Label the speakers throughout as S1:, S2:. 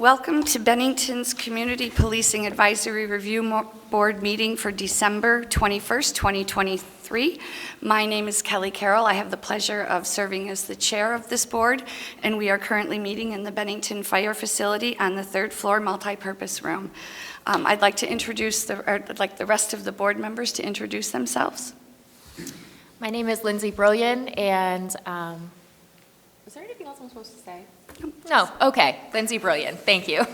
S1: Welcome to Bennington's Community Policing Advisory Review Board meeting for December 21st, 2023. My name is Kelly Carroll. I have the pleasure of serving as the chair of this board, and we are currently meeting in the Bennington Fire Facility on the third floor multi-purpose room. I'd like to introduce the rest of the board members to introduce themselves.
S2: My name is Lindsay Brillian, and is there anything else I'm supposed to say? No, okay, Lindsay Brillian, thank you.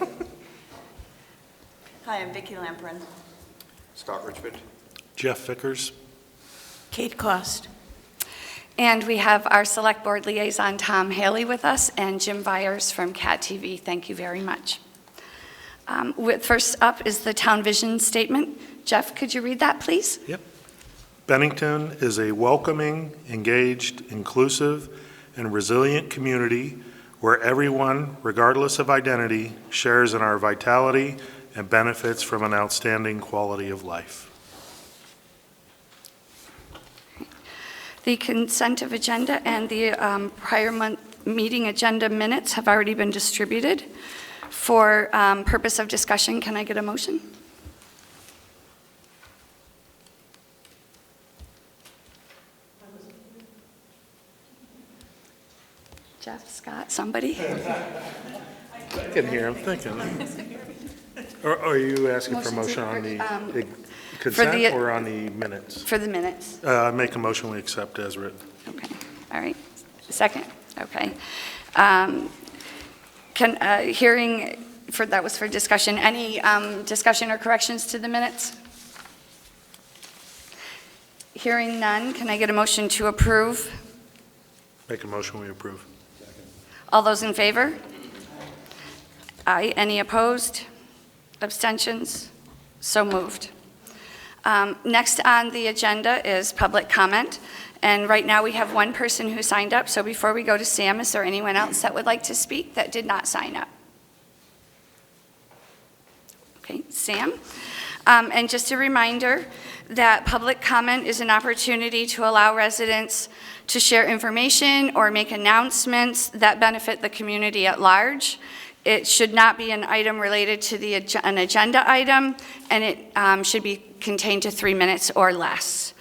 S3: Hi, I'm Vicki Lamprin.
S4: Scott Richmond.
S5: Jeff Vickers.
S3: Kate Cost.
S1: And we have our select board liaison, Tom Haley, with us, and Jim Byers from CAT TV. Thank you very much. First up is the town vision statement. Jeff, could you read that, please?
S5: Yep. Bennington is a welcoming, engaged, inclusive, and resilient community where everyone, regardless of identity, shares in our vitality and benefits from an outstanding quality of life.
S1: The consent of agenda and the prior month meeting agenda minutes have already been distributed. For purpose of discussion, can I get a motion? Jeff, Scott, somebody?
S5: I can hear him thinking. Are you asking for a motion on the consent or on the minutes?
S1: For the minutes.
S5: Make a motion we accept as written.
S1: Okay, all right. Second, okay. Hearing, that was for discussion. Any discussion or corrections to the minutes? Hearing none, can I get a motion to approve?
S5: Make a motion we approve.
S1: All those in favor? Aye. Any opposed? Abstentions? So moved. Next on the agenda is public comment. And right now we have one person who signed up. So before we go to Sam, is there anyone else that would like to speak that did not sign up? Okay, Sam. And just a reminder that public comment is an opportunity to allow residents to share information or make announcements that benefit the community at large. It should not be an item related to an agenda item, and it should be contained to 3 minutes or less.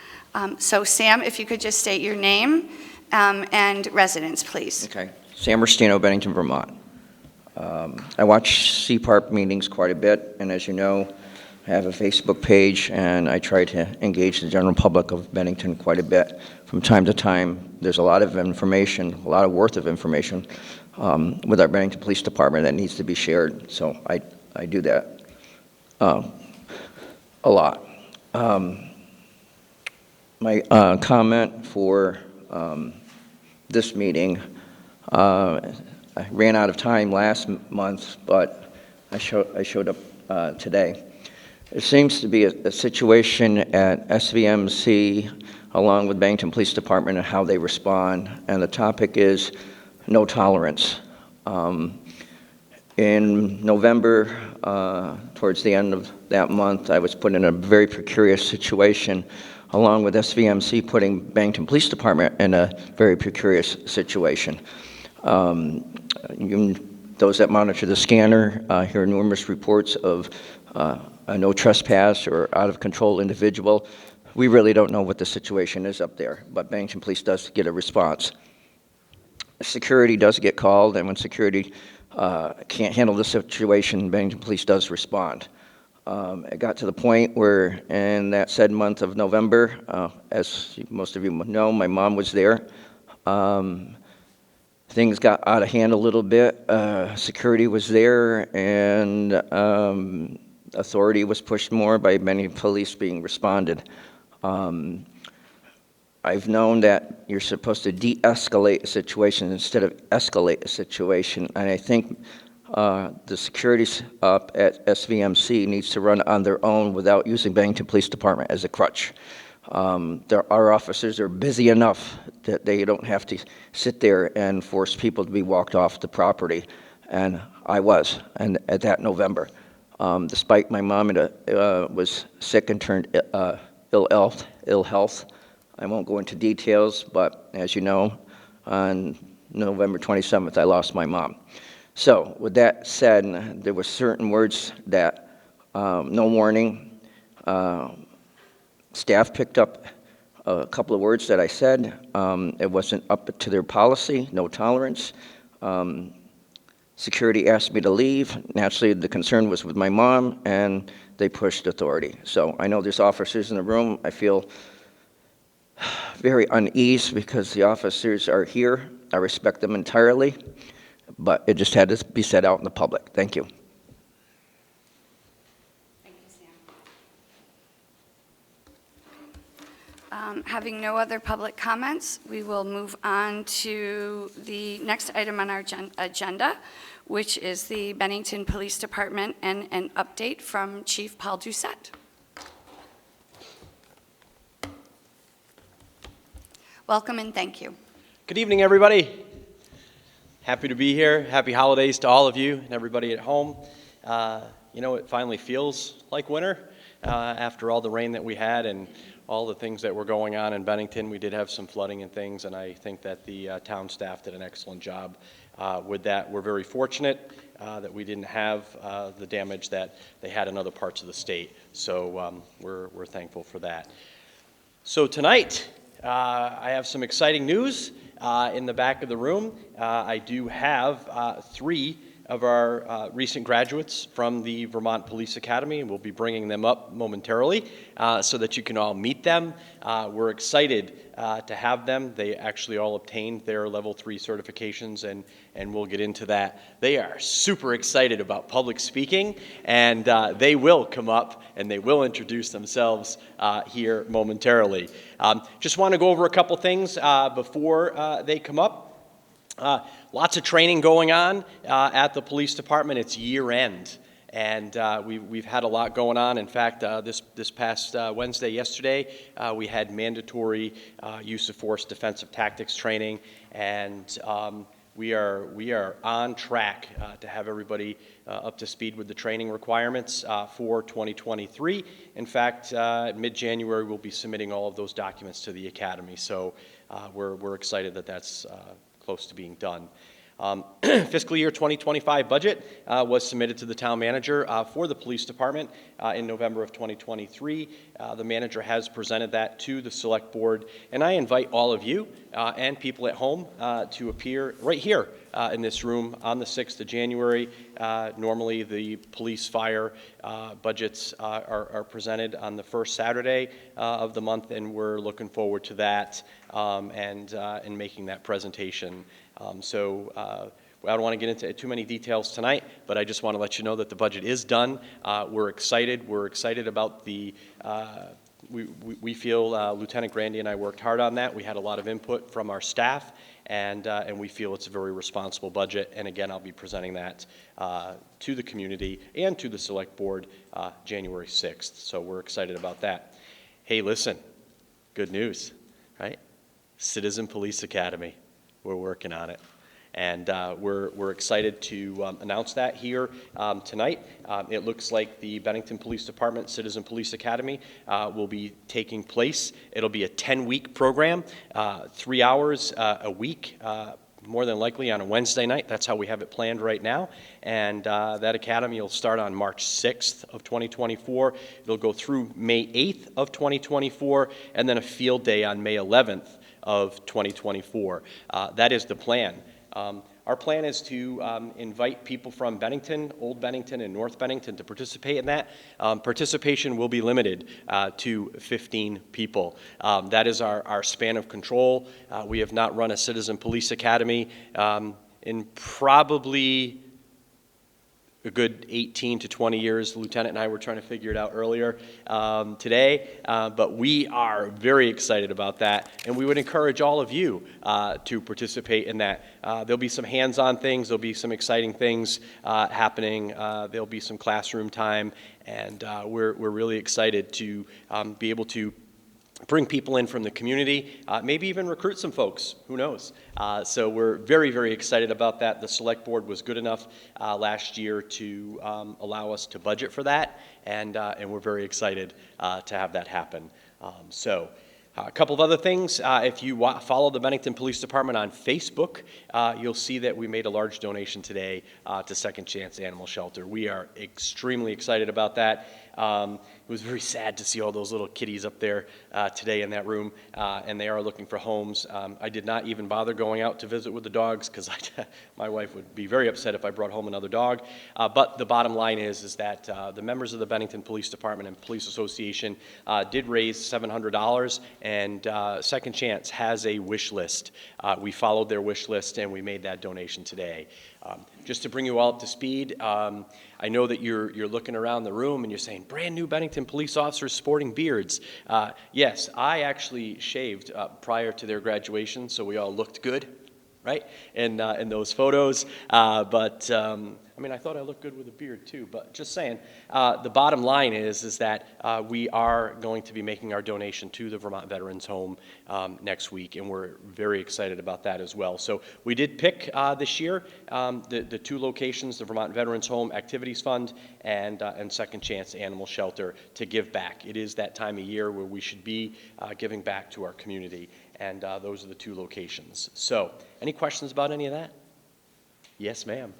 S1: So Sam, if you could just state your name and residence, please.
S6: Okay. Sam Rustino, Bennington, Vermont. I watch CPARB meetings quite a bit, and as you know, I have a Facebook page, and I try to engage the general public of Bennington quite a bit. From time to time, there's a lot of information, a lot of worth of information with our Bennington Police Department that needs to be shared, so I do that a lot. My comment for this meeting, I ran out of time last month, but I showed up today. There seems to be a situation at SVMC along with Bennington Police Department and how they respond, and the topic is no tolerance. In November, towards the end of that month, I was put in a very precarious situation along with SVMC putting Bennington Police Department in a very precarious situation. Those that monitor the scanner hear numerous reports of a no trespass or out of control individual. We really don't know what the situation is up there, but Bennington Police does get a response. Security does get called, and when security can't handle the situation, Bennington Police does respond. It got to the point where in that said month of November, as most of you know, my mom was there. Things got out of hand a little bit. Security was there, and authority was pushed more by many police being responded. I've known that you're supposed to de-escalate a situation instead of escalate a situation, and I think the security up at SVMC needs to run on their own without using Bennington Police Department as a crutch. Our officers are busy enough that they don't have to sit there and force people to be walked off the property, and I was, and at that November. Despite my mom was sick and turned ill health. I won't go into details, but as you know, on November 27th, I lost my mom. So with that said, there were certain words that, no warning, staff picked up a couple of words that I said. It wasn't up to their policy, no tolerance. Security asked me to leave. Naturally, the concern was with my mom, and they pushed authority. So I know there's officers in the room. I feel very uneasy because the officers are here. I respect them entirely, but it just had to be said out in the public. Thank you.
S1: Thank you, Sam. Having no other public comments, we will move on to the next item on our agenda, which is the Bennington Police Department and an update from Chief Paul Doucette. Welcome and thank you.
S7: Good evening, everybody. Happy to be here. Happy holidays to all of you and everybody at home. You know, it finally feels like winter after all the rain that we had and all the things that were going on in Bennington. We did have some flooding and things, and I think that the town staff did an excellent job with that. We're very fortunate that we didn't have the damage that they had in other parts of the state. So we're thankful for that. So tonight, I have some exciting news in the back of the room. I do have 3 of our recent graduates from the Vermont Police Academy, and we'll be bringing them up momentarily so that you can all meet them. We're excited to have them. They actually all obtained their level 3 certifications, and we'll get into that. They are super excited about public speaking, and they will come up and they will introduce themselves here momentarily. Just want to go over a couple things before they come up. Lots of training going on at the police department. It's year end, and we've had a lot going on. In fact, this past Wednesday, yesterday, we had mandatory use of force defensive tactics training, and we are on track to have everybody up to speed with the training requirements for 2023. In fact, mid-January, we'll be submitting all of those documents to the academy. So we're excited that that's close to being done. Fiscal year 2025 budget was submitted to the town manager for the police department in November of 2023. The manager has presented that to the select board, and I invite all of you and people at home to appear right here in this room on the 6th of January. Normally the police fire budgets are presented on the first Saturday of the month, and we're looking forward to that and making that presentation. I don't want to get into too many details tonight, but I just want to let you know that the budget is done. We're excited. We're excited about the, we feel Lieutenant Grandy and I worked hard on that. We had a lot of input from our staff, and we feel it's a very responsible budget. And again, I'll be presenting that to the community and to the select board January 6th. So we're excited about that. Hey, listen, good news, right? Citizen Police Academy. We're working on it, and we're excited to announce that here tonight. It looks like the Bennington Police Department Citizen Police Academy will be taking place. It'll be a 10-week program, 3 hours a week, more than likely on a Wednesday night. That's how we have it planned right now. And that academy will start on March 6th of 2024. It'll go through May 8th of 2024, and then a field day on May 11th of 2024. That is the plan. Our plan is to invite people from Bennington, Old Bennington, and North Bennington to participate in that. Participation will be limited to 15 people. That is our span of control. We have not run a Citizen Police Academy in probably a good 18 to 20 years. The lieutenant and I were trying to figure it out earlier today, but we are very excited about that, and we would encourage all of you to participate in that. There'll be some hands-on things, there'll be some exciting things happening, there'll be some classroom time, and we're really excited to be able to bring people in from the community, maybe even recruit some folks, who knows. So we're very, very excited about that. The select board was good enough last year to allow us to budget for that, and we're very excited to have that happen. A couple of other things. If you follow the Bennington Police Department on Facebook, you'll see that we made a large donation today to Second Chance Animal Shelter. We are extremely excited about that. It was very sad to see all those little kitties up there today in that room, and they are looking for homes. I did not even bother going out to visit with the dogs because my wife would be very upset if I brought home another dog. But the bottom line is that the members of the Bennington Police Department and Police Association did raise $700, and Second Chance has a wish list. We followed their wish list, and we made that donation today. Just to bring you all up to speed, I know that you're looking around the room and you're saying, brand new Bennington police officers sporting beards. Yes, I actually shaved prior to their graduation, so we all looked good, right, in those photos. I mean, I thought I looked good with a beard too, but just saying, the bottom line is that we are going to be making our donation to the Vermont Veterans Home next week, and we're very excited about that as well. So we did pick this year the two locations, the Vermont Veterans Home Activities Fund and Second Chance Animal Shelter, to give back. It is that time of year where we should be giving back to our community, and those are the two locations. So, any questions about any of that? Yes, ma'am.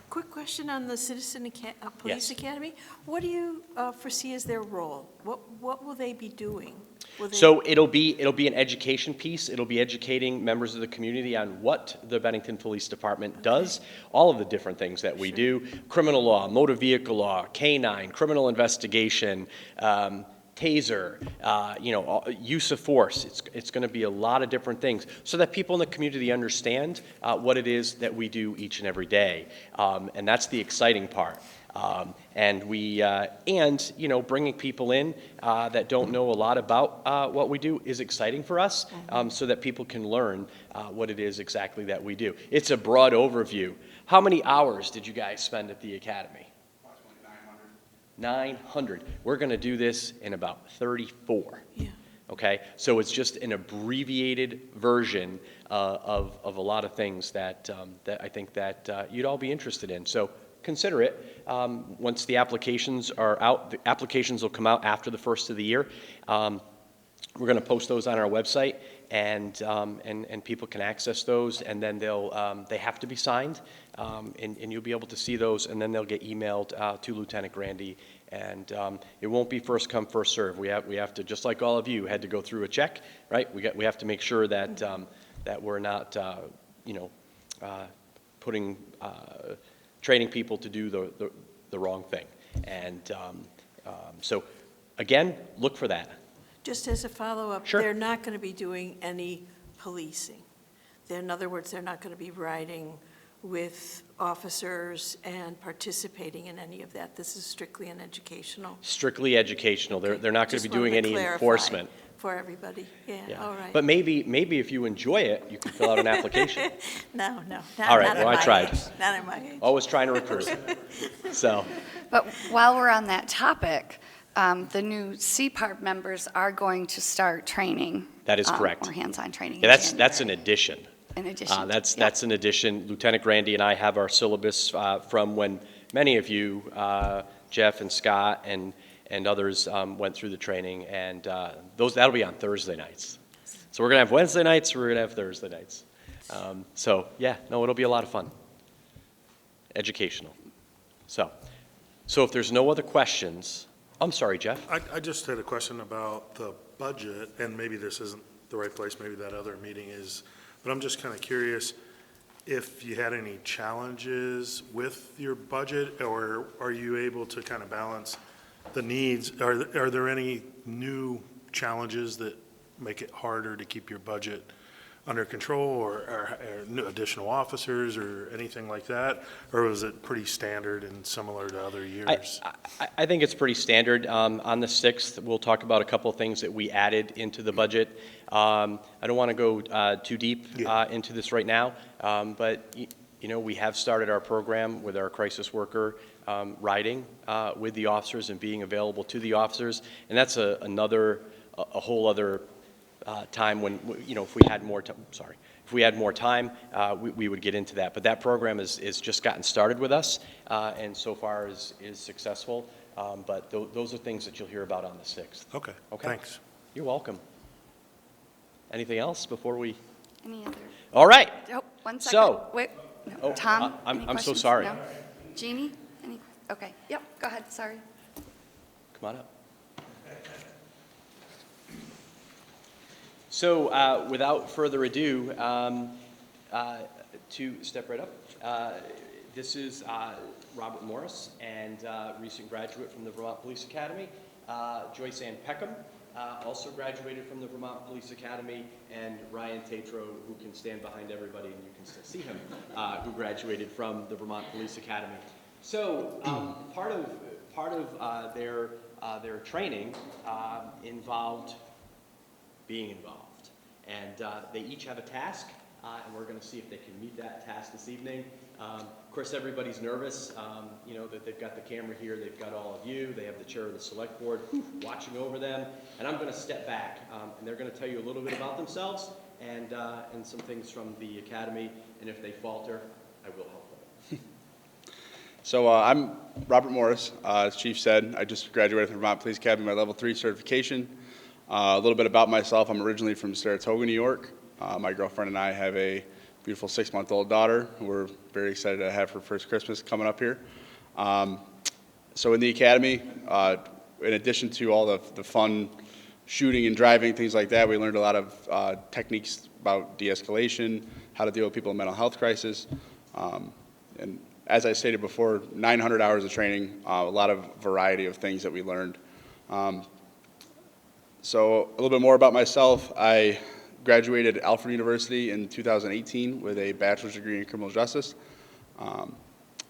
S3: Quick question on the Police
S7: Yes.
S3: Academy. What do you foresee as their role? What will they be doing? Will they-
S7: So it'll be an education piece. It'll be educating members of the community on what the Bennington Police Department does, all of the different things that we do: criminal law, motor vehicle law, K-9, criminal investigation, taser, use of force. It's going to be a lot of different things so that people in the community understand what it is that we do each and every day, and that's the exciting part. Bringing people in that don't know a lot about what we do is exciting for us, so that people can learn what it is exactly that we do. It's a broad overview. How many hours did you guys spend at the academy? 900. We're going to do this in about 34.
S3: Yeah.
S7: Okay, so it's just an abbreviated version of a lot of things that I think that you'd all be interested in. So consider it. Once the applications are out, the applications will come out after the first of the year. We're going to post those on our website, and people can access those, and then they have to be signed, and you'll be able to see those, and then they'll get emailed to Lieutenant Grandy, and it won't be first come, first serve. We have to, just like all of you had to go through a check, right? We have to make sure that that we're not putting training people to do the wrong thing, and so again, look for that.
S3: Just as a follow-up,
S7: Sure.
S3: they're not going to be doing any policing. In other words, they're not going to be riding with officers and participating in any of that. This is strictly an educational.
S7: Strictly educational. They're not going to
S3: Just
S7: be doing
S3: wanted to
S7: any
S3: clarify
S7: enforcement.
S3: For everybody, yeah, all right.
S7: But maybe if you enjoy it, you can fill out an application.
S3: No,
S7: All right,
S3: not
S7: well,
S3: at
S7: I
S3: my
S7: tried.
S3: age, not at my age.
S7: Always trying to recruit. So,
S1: But while we're on that topic, the new CPARB members are going to start training.
S7: That is correct.
S1: Or hands-on training.
S7: yeah,
S1: in
S7: that's an
S1: January.
S7: addition.
S1: In addition. to-
S7: That's
S1: yeah.
S7: an addition. Lieutenant Grandy and I have our syllabus from when many of you, Jeff and Scott and others, went through the training, and that'll be on Thursday nights. So we're gonna have Wednesday nights. We're gonna have Thursday nights. It'll be a lot of fun. Educational. So if there's no other questions, I'm sorry, Jeff.
S5: I just had a question about the budget, and maybe this isn't the right place, maybe that other meeting is, but I'm just kind of curious if you had any challenges with your budget, or are you able to kind of balance the needs? Are there any new challenges that make it harder to keep your budget under control, or new additional officers or anything like that? Or was it pretty standard and similar to other years?
S7: I think it's pretty standard. On the 6th, we'll talk about a couple of things that we added into the budget. I don't want to go too deep into this right now, but we have started our program with our crisis worker riding with the officers and being available to the officers, and that's a whole other time when, if we had more time, if we had more time, we would get into that. But that program is just gotten started with us, and so far is successful. But those are things that you'll hear about on the 6th.
S5: Okay,
S7: Okay.
S5: thanks.
S7: You're welcome. anything else before we?
S1: Any other?
S7: All right.
S1: Oh, 1 second.
S7: So-
S1: Wait, no.
S7: Oh,
S1: Tom?
S7: I'm
S1: any
S7: so
S1: questions?
S7: sorry.
S1: No? Jeannie? Any? Okay, yep, go ahead, sorry.
S7: Come on up. So without further ado, to step right up, this is Robert Morris, and recent graduate from the Vermont Police Academy. Joyce Ann Peckham, also graduated from the Vermont Police Academy, and Ryan Tatro, who can stand behind everybody and you can still see him, who graduated from the Vermont Police Academy. So part of their training involved being involved, and they each have a task, and we're going to see if they can meet that task this evening. Of course, everybody's nervous, you know, that they've got the camera here, they've got all of you, they have the chair of the select board watching over them, and I'm going to step back, and they're going to tell you a little bit about themselves and some things from the academy, and if they falter, I will help them.
S8: So I'm Robert Morris. As Chief said, I just graduated from Vermont Police Academy, my level 3 certification. A little bit about myself. I'm originally from Saratoga, New York. My girlfriend and I have a beautiful 6-month-old daughter who we're very excited to have her first Christmas coming up here. So in the academy, in addition to all the fun shooting and driving, things like that, we learned a lot of techniques about de-escalation, how to deal with people in mental health crisis. And as I stated before, 900 hours of training, a lot of variety of things that we learned. So a little bit more about myself. I graduated Alfred University in 2018 with a bachelor's degree in criminal justice.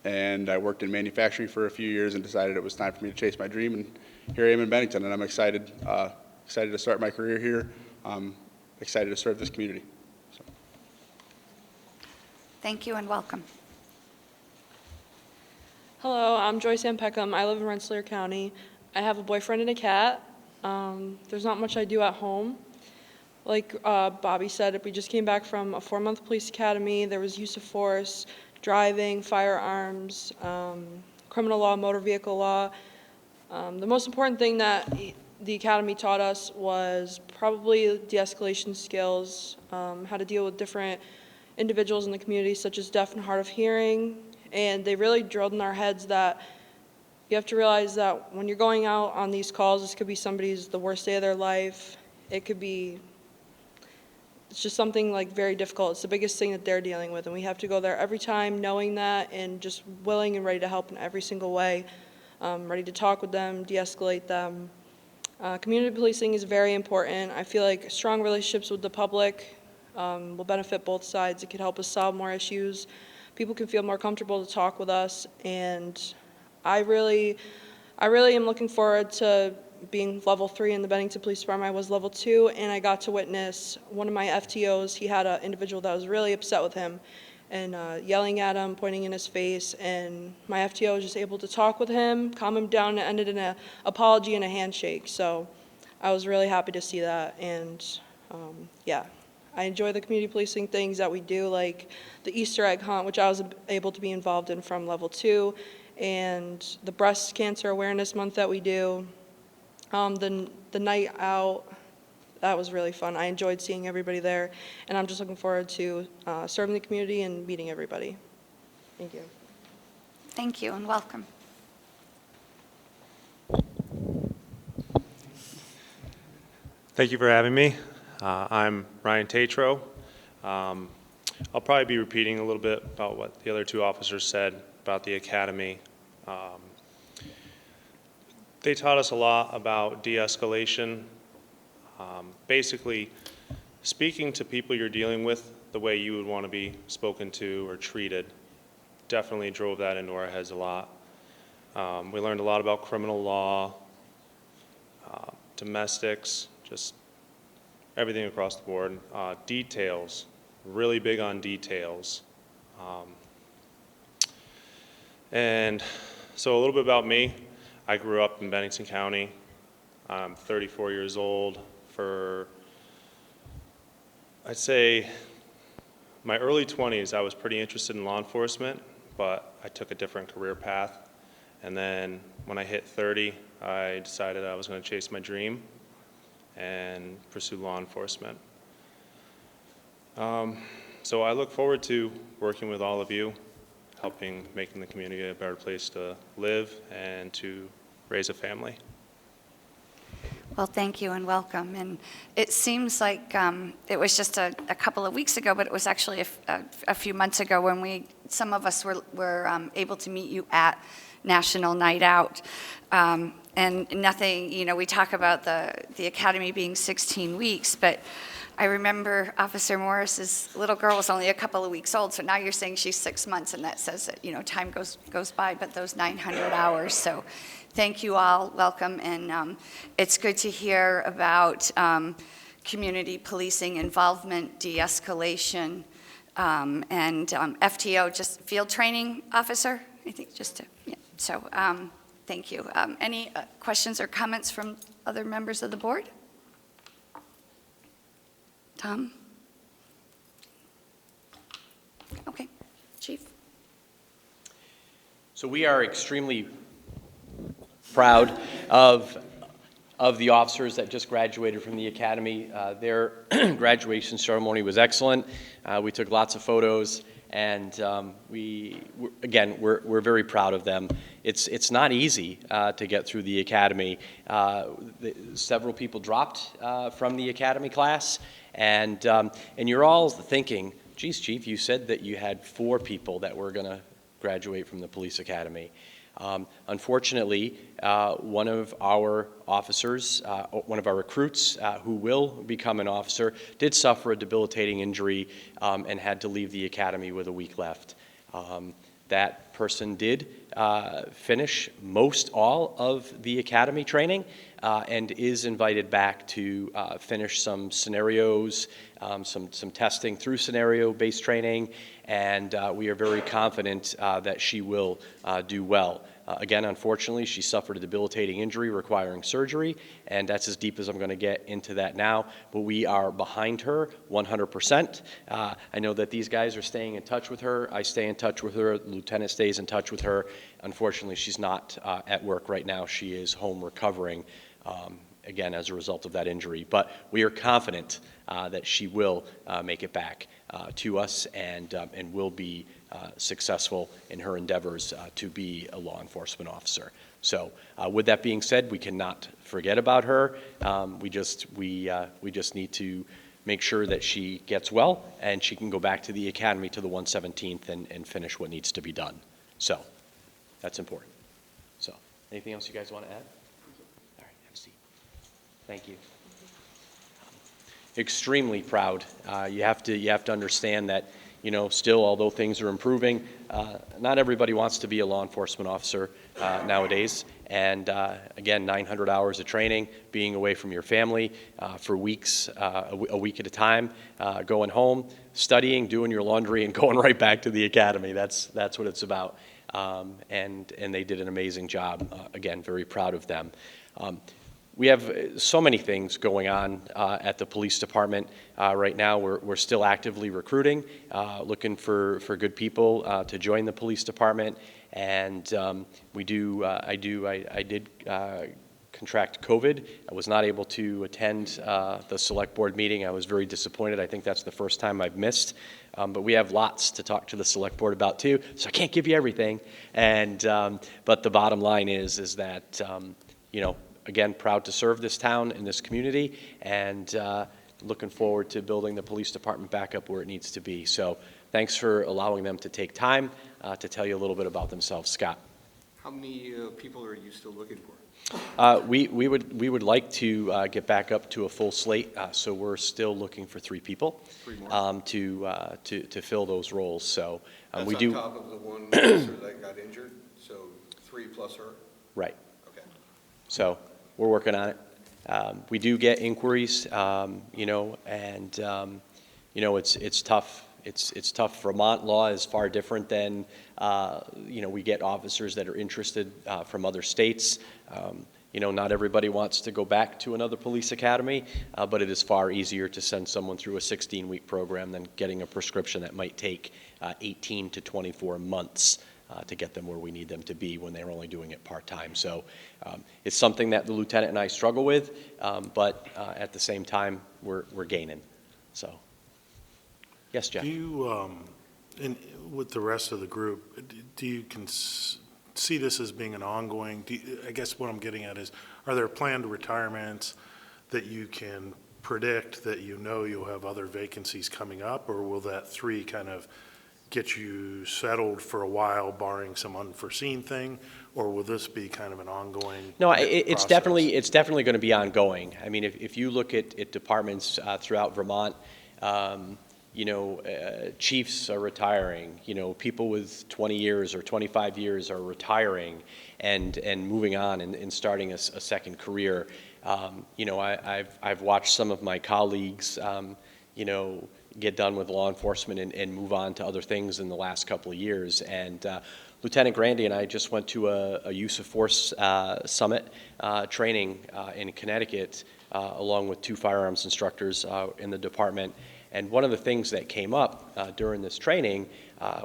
S8: And I worked in manufacturing for a few years and decided it was time for me to chase my dream. And here I am in Bennington, and I'm excited to start my career here. Excited to serve this community. So.
S1: Thank you and welcome.
S9: Hello, I'm Joyce Ann Peckham. I live in Rensselaer County. I have a boyfriend and a cat. There's not much I do at home. Like Bobby said, we just came back from a 4-month police academy. There was use of force, driving, firearms, criminal law, motor vehicle law. The most important thing that the academy taught us was probably de-escalation skills, how to deal with different individuals in the community, such as deaf and hard of hearing. And they really drilled in our heads that you have to realize that when you're going out on these calls, this could be somebody's the worst day of their life. It could be, it's just something like very difficult. It's the biggest thing that they're dealing with, and we have to go there every time knowing that and just willing and ready to help in every single way, ready to talk with them, de-escalate them. Community policing is very important. I feel like strong relationships with the public will benefit both sides. It could help us solve more issues. People can feel more comfortable to talk with us, and I really am looking forward to being level 3 in the Bennington Police Department. I was level 2, and I got to witness one of my FTOs. He had an individual that was really upset with him and yelling at him, pointing in his face, and my FTO was just able to talk with him, calm him down, and it ended in an apology and a handshake. So I was really happy to see that, and yeah. I enjoy the community policing things that we do, like the Easter egg hunt, which I was able to be involved in from level 2, and the breast cancer awareness month that we do. The night out, that was really fun. I enjoyed seeing everybody there, and I'm just looking forward to serving the community and meeting everybody. Thank you.
S1: Thank you and welcome.
S10: Thank you for having me. I'm Ryan Tatro. I'll probably be repeating a little bit about what the other 2 officers said about the academy. They taught us a lot about de-escalation, basically speaking to people you're dealing with the way you would want to be spoken to or treated. Definitely drove that into our heads a lot. We learned a lot about criminal law, domestics, just everything across the board. Details, really big on details. And so a little bit about me. I grew up in Bennington County. I'm 34 years old. For, I'd say, my early 20s, I was pretty interested in law enforcement, but I took a different career path. And then when I hit 30, I decided I was going to chase my dream and pursue law enforcement. So I look forward to working with all of you, helping making the community a better place to live and to raise a family.
S1: Well, thank you and welcome. And it seems like it was just a couple of weeks ago, but it was actually a few months ago when some of us were able to meet you at National Night Out. And nothing, we talk about the academy being 16 weeks, but I remember Officer Morris's little girl was only a couple of weeks old, so now you're saying she's 6 months, and that says that, time goes by, but those 900 hours. So thank you all, welcome, and it's good to hear about community policing involvement, de-escalation, and FTO, just field training officer, I think, yeah. So thank you. Any questions or comments from other members of the board? Tom? Okay, Chief.
S7: So we are extremely proud of the officers that just graduated from the academy. Their graduation ceremony was excellent. We took lots of photos, and we're very proud of them. It's not easy to get through the academy. Several people dropped from the academy class, and you're all thinking, geez, Chief, you said that you had 4 people that were going to graduate from the police academy. Unfortunately, one of our officers, one of our recruits who will become an officer, did suffer a debilitating injury and had to leave the academy with a week left. That person did finish most all of the academy training and is invited back to finish some scenarios, some testing through scenario-based training, and we are very confident that she will do well. Again, unfortunately, she suffered a debilitating injury requiring surgery, and that's as deep as I'm going to get into that now, but we are behind her 100%. I know that these guys are staying in touch with her. I stay in touch with her. The lieutenant stays in touch with her. Unfortunately, she's not at work right now. She is home recovering, again, as a result of that injury. But we are confident that she will make it back to us and will be successful in her endeavors to be a law enforcement officer. So with that being said, we cannot forget about her. We just need to make sure that she gets well and she can go back to the academy to the 117th and finish what needs to be done. So that's important. So anything else you guys want to add? All right, have a seat. Thank you. Extremely proud. You have to understand that, still, although things are improving, not everybody wants to be a law enforcement officer nowadays. And again, 900 hours of training, being away from your family for weeks, a week at a time, going home, studying, doing your laundry, and going right back to the academy. That's what it's about. And they did an amazing job. Again, very proud of them. We have so many things going on at the police department right now. We're still actively recruiting, looking for good people to join the police department. And I did contract COVID. I was not able to attend the select board meeting. I was very disappointed. I think that's the first time I've missed. But we have lots to talk to the select board about too, so I can't give you everything. And but the bottom line is that again, proud to serve this town and this community, and looking forward to building the police department back up where it needs to be. So thanks for allowing them to take time to tell you a little bit about themselves. Scott.
S4: How many people are you still looking for?
S7: We would like to get back up to a full slate, so we're still looking for 3 people.
S4: 3 more?
S7: To fill those roles. So
S4: That's
S7: we
S4: on
S7: do.
S4: top of the one officer that got injured, so 3 plus her?
S7: Right.
S4: Okay.
S7: So we're working on it. We do get inquiries, and it's tough. It's tough. Vermont law is far different than, we get officers that are interested from other states. Not everybody wants to go back to another police academy, but it is far easier to send someone through a 16-week program than getting a prescription that might take 18 to 24 months to get them where we need them to be when they're only doing it part-time. So it's something that the lieutenant and I struggle with, but at the same time, we're gaining. So Yes, Jeff?
S5: Do you, with the rest of the group, do you see this as being an ongoing, I guess what I'm getting at is, are there planned retirements that you can predict that you know you'll have other vacancies coming up, or will that 3 kind of get you settled for a while barring some unforeseen thing, or will this be kind of an ongoing
S7: No,
S5: process?
S7: it's definitely going to be ongoing. I mean, if you look at departments throughout Vermont, chiefs are retiring, people with 20 years or 25 years are retiring and moving on and starting a second career. I've watched some of my colleagues, get done with law enforcement and move on to other things in the last couple of years. And Lieutenant Grandy and I just went to a use of force summit training in Connecticut, along with 2 firearms instructors in the department. And one of the things that came up during this training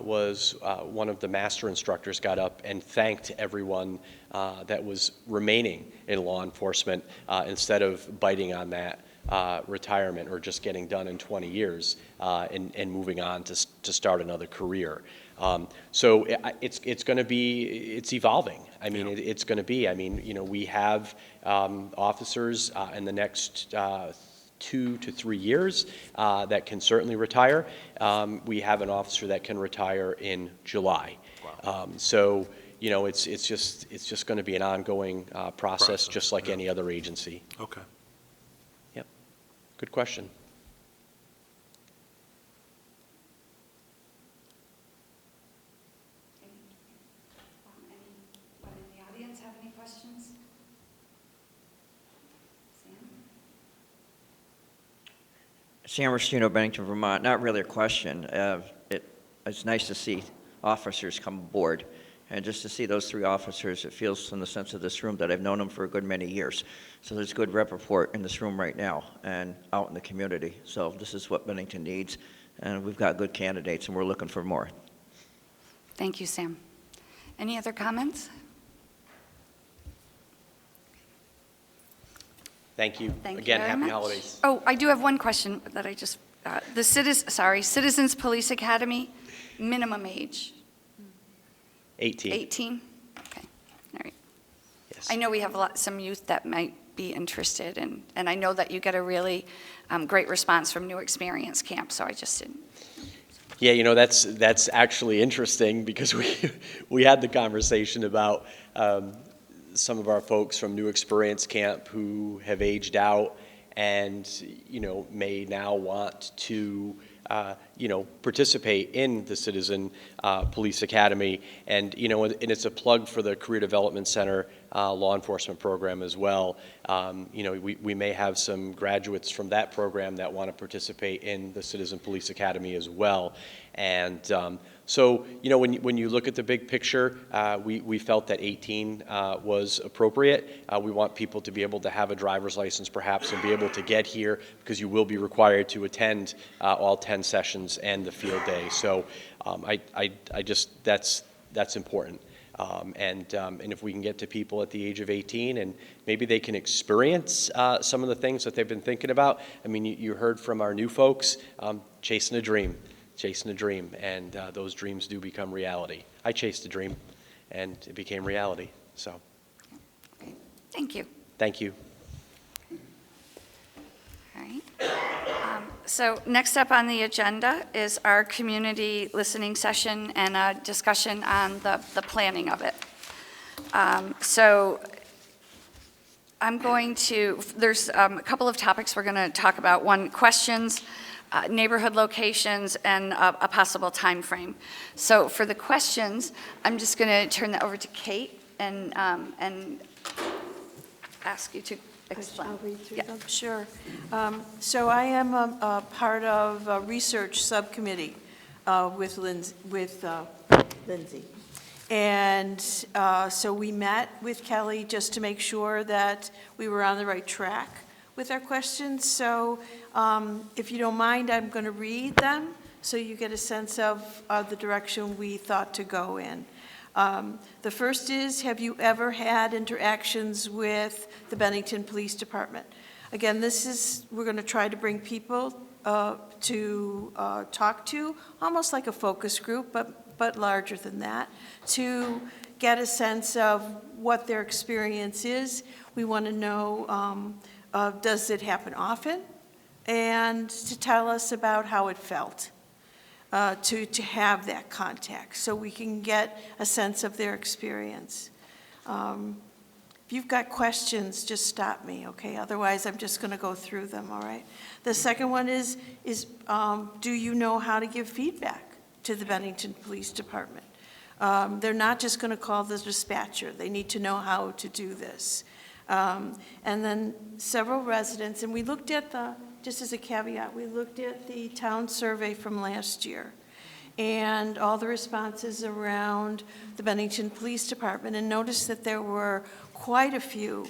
S7: was one of the master instructors got up and thanked everyone that was remaining in law enforcement instead of biting on that retirement or just getting done in 20 years and moving on to start another career. So it's going to be, it's evolving. I mean, it's going to be, we have officers in the next 2 to 3 years that can certainly retire. We have an officer that can retire in July. Wow. It's just going to be an ongoing process, just like any other agency.
S5: Okay.
S7: Yep. Good question.
S1: Anyone in the audience have any questions?
S6: Sam Rustino, Bennington, Vermont. Not really a question. It's nice to see officers come aboard. And just to see those 3 officers, it feels from the sense of this room that I've known them for a good many years. So there's good rapport in this room right now and out in the community. So this is what Bennington needs. And we've got good candidates, and we're looking for more.
S1: Thank you, Sam. Any other comments?
S7: Thank you.
S1: Thank you
S7: Again,
S1: very
S7: happy
S1: much.
S7: holidays.
S1: Oh, I do have one question that I just, the Citizens Police Academy, minimum age,
S7: 18.
S1: 18? Okay, all right.
S7: Yes.
S1: I know we have some youth that might be interested, and I know that you get a really great response from New Experience Camp, so I just didn't.
S7: Yeah, that's actually interesting because we had the conversation about some of our folks from New Experience Camp who have aged out and, may now want to, participate in the Citizen Police Academy. And, and it's a plug for the Career Development Center law enforcement program as well. We may have some graduates from that program that want to participate in the Citizen Police Academy as well. And so, when you look at the big picture, we felt that 18 was appropriate. We want people to be able to have a driver's license perhaps and be able to get here because you will be required to attend all 10 sessions and the field day. So I just, that's important. And if we can get to people at the age of 18 and maybe they can experience some of the things that they've been thinking about. I mean, you heard from our new folks, chasing a dream, and those dreams do become reality. I chased a dream, and it became reality, so.
S1: Okay. Thank you.
S7: Thank you.
S1: All right. So next up on the agenda is our community listening session and a discussion on the planning of it. So I'm going to, there's a couple of topics we're going to talk about. One, questions, neighborhood locations, and a possible time frame. So for the questions, I'm just going to turn that over to Kate and ask you to explain.
S3: I'll read through
S1: Yeah.
S3: them. Sure. So I am a part of a research subcommittee with Lindsay. And so we met with Kelly just to make sure that we were on the right track with our questions. So if you don't mind, I'm going to read them so you get a sense of the direction we thought to go in. The first is, have you ever had interactions with the Bennington Police Department? Again, we're going to try to bring people talk to, almost like a focus group, but larger than that, to get a sense of what their experience is. We want to know, does it happen often? And to tell us about how it felt to have that contact, so we can get a sense of their experience. If you've got questions, just stop me, okay? Otherwise, I'm just going to go through them, all right? The second one is do you know how to give feedback to the Bennington Police Department? They're not just going to call the dispatcher. They need to know how to do this. And then several residents, and we looked at just as a caveat, we looked at the town survey from last year and all the responses around the Bennington Police Department, and noticed that there were quite a few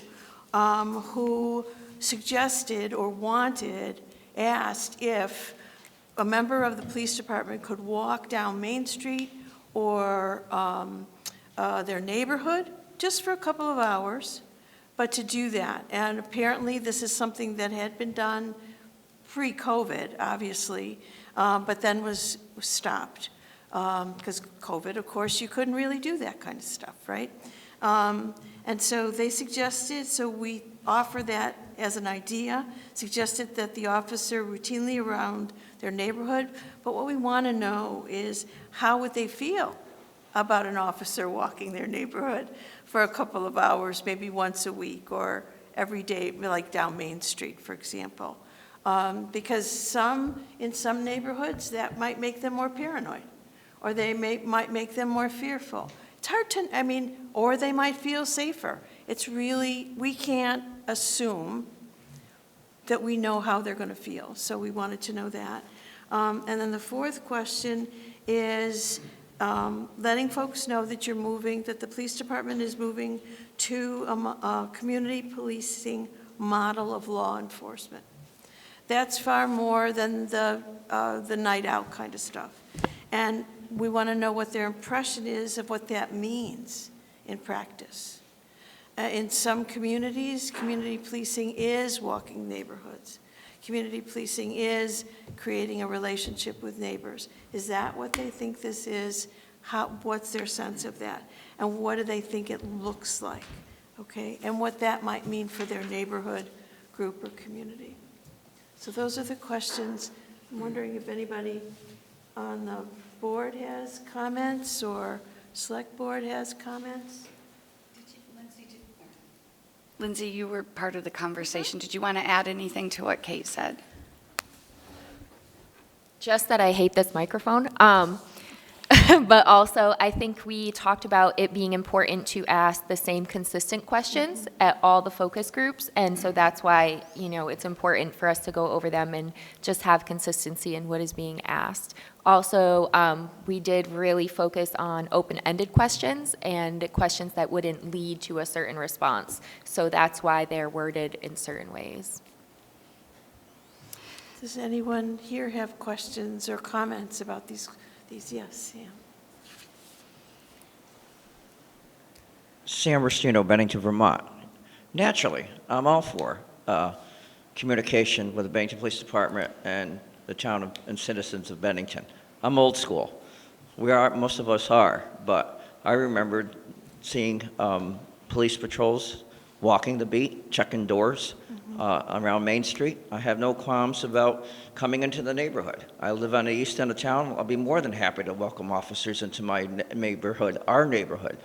S3: who suggested or asked if a member of the police department could walk down Main Street or their neighborhood just for a couple of hours, but to do that. And apparently this is something that had been done pre-COVID, obviously, but then was stopped. Because COVID, of course, you couldn't really do that kind of stuff, right? And so they suggested, so we offer that as an idea, suggested that the officer routinely around their neighborhood, but what we want to know is how would they feel about an officer walking their neighborhood for a couple of hours, maybe once a week or every day, like down Main Street, for example. Because in some neighborhoods, that might make them more paranoid, or they might make them more fearful. It's hard to, or they might feel safer. It's really, we can't assume that we know how they're going to feel, so we wanted to know that. And then the fourth question is letting folks know that that the police department is moving to a community policing model of law enforcement. That's far more than the night out kind of stuff. And we want to know what their impression is of what that means in practice. In some communities, community policing is walking neighborhoods. Community policing is creating a relationship with neighbors. Is that what they think this is? What's their sense of that? And what do they think it looks like? Okay, and what that might mean for their neighborhood, group, or community. So those are the questions. I'm wondering if anybody on the board has comments or select board has comments?
S1: Lindsay, you were part of the conversation. Did you want to add anything to what Kate said?
S2: Just that I hate this microphone. But also, I think we talked about it being important to ask the same consistent questions at all the focus groups. And so that's why, it's important for us to go over them and just have consistency in what is being asked. Also, we did really focus on open-ended questions and questions that wouldn't lead to a certain response. So that's why they're worded in certain ways.
S3: Does anyone here have questions or comments about these? Yes, Sam.
S6: Sam Rustino, Bennington, Vermont. Naturally, I'm all for communication with the Bennington Police Department and the town and citizens of Bennington. I'm old school. Most of us are, but I remembered seeing police patrols walking the beat, checking doors around Main Street. I have no qualms about coming into the neighborhood. I live on the east end of town. I'll be more than happy to welcome officers into my neighborhood, our neighborhood.